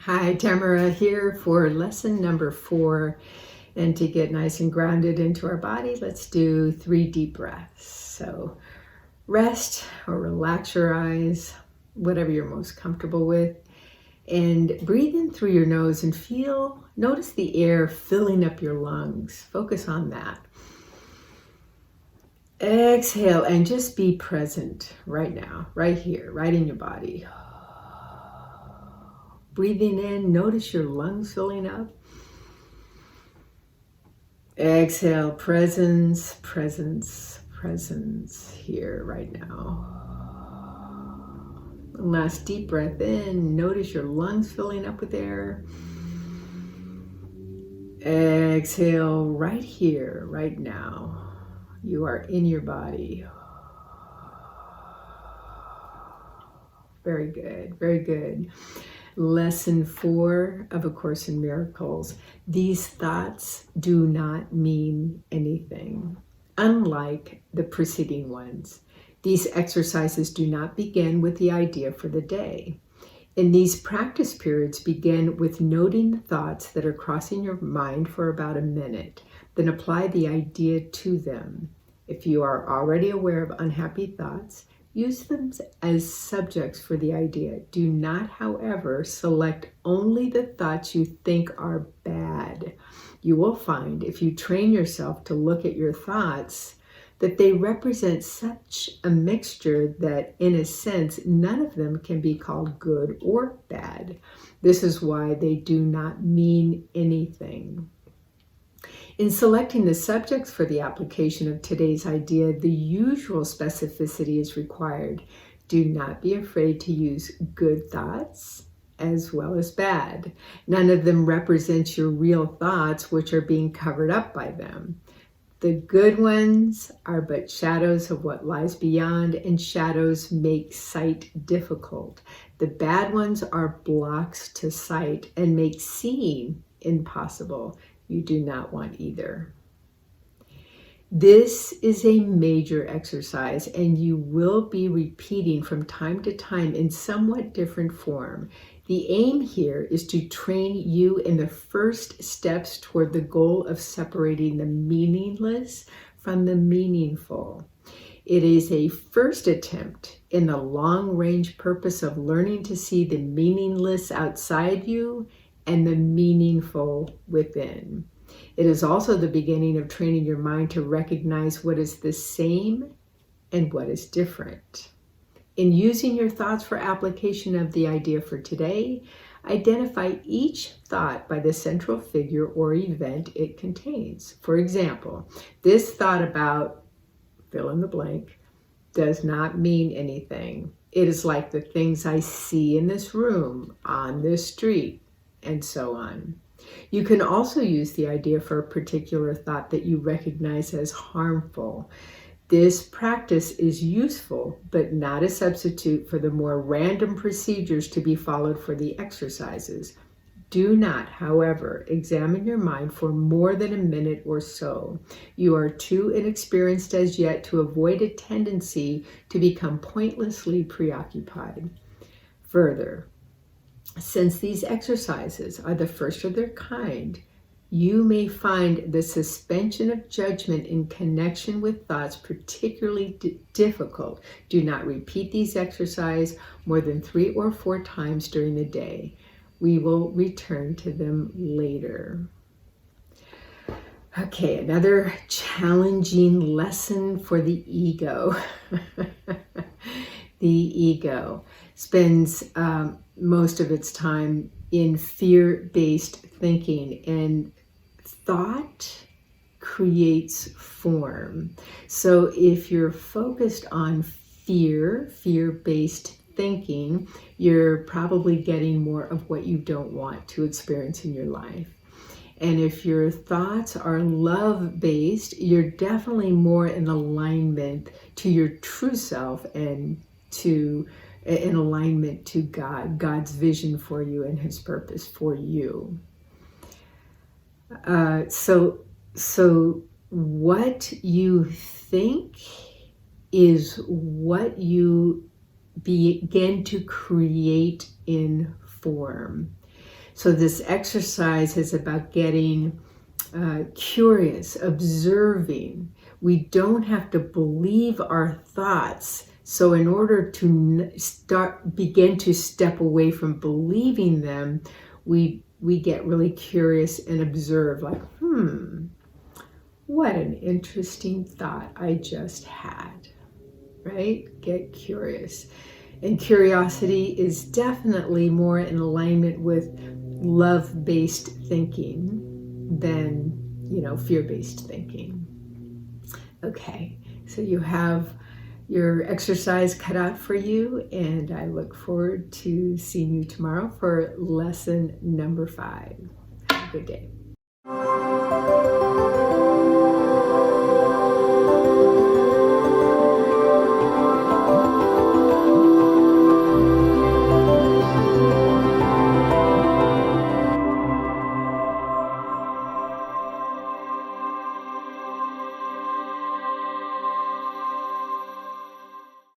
Hi, Tamara here for lesson number 4. And to get nice and grounded into our body, let's do 3 deep breaths. So rest or relax your eyes, whatever you're most comfortable with. And breathe in through your nose and notice the air filling up your lungs. Focus on that. Exhale and just be present right now, right here, right in your body. Breathing in, notice your lungs filling up. Exhale, presence, presence, presence here right now. Last deep breath in, notice your lungs filling up with air. Exhale, right here, right now. You are in your body. Very good, very good. Lesson 4 of A Course in Miracles. These thoughts do not mean anything, unlike the preceding ones. These exercises do not begin with the idea for the day. In these practice periods, begin with noting the thoughts that are crossing your mind for about a minute, then apply the idea to them. If you are already aware of unhappy thoughts, use them as subjects for the idea. Do not, however, select only the thoughts you think are bad. You will find, if you train yourself to look at your thoughts, that they represent such a mixture that, in a sense, none of them can be called good or bad. This is why they do not mean anything. In selecting the subjects for the application of today's idea, the usual specificity is required. Do not be afraid to use good thoughts as well as bad. None of them represents your real thoughts, which are being covered up by them. The good ones are but shadows of what lies beyond, and shadows make sight difficult. The bad ones are blocks to sight and make seeing impossible. You do not want either. This is a major exercise, and you will be repeating from time to time in somewhat different form. The aim here is to train you in the first steps toward the goal of separating the meaningless from the meaningful. It is a first attempt in the long-range purpose of learning to see the meaningless outside you and the meaningful within. It is also the beginning of training your mind to recognize what is the same and what is different. In using your thoughts for application of the idea for today, identify each thought by the central figure or event it contains. For example, this thought about fill in the blank does not mean anything. It is like the things I see in this room, on this street, and so on. You can also use the idea for a particular thought that you recognize as harmful. This practice is useful, but not a substitute for the more random procedures to be followed for the exercises. Do not, however, examine your mind for more than a minute or so. You are too inexperienced as yet to avoid a tendency to become pointlessly preoccupied. Further, since these exercises are the first of their kind, you may find the suspension of judgment in connection with thoughts particularly difficult. Do not repeat these exercises more than 3 or 4 times during the day. We will return to them later. Okay, another challenging lesson for the ego. The ego spends most of its time in fear-based thinking, and thought creates form. So if you're focused on fear-based thinking, you're probably getting more of what you don't want to experience in your life. And if your thoughts are love-based, you're definitely more in alignment to your true self and in alignment to God's vision for you and His purpose for you. So what you think is what you begin to create in form. So this exercise is about getting curious, observing. We don't have to believe our thoughts. So in order to begin to step away from believing them, we get really curious and observe, like, what an interesting thought I just had, right? Get curious. And curiosity is definitely more in alignment with love-based thinking than, fear-based thinking. Okay, so you have your exercise cut out for you, and I look forward to seeing you tomorrow for lesson number 5. Have a good day.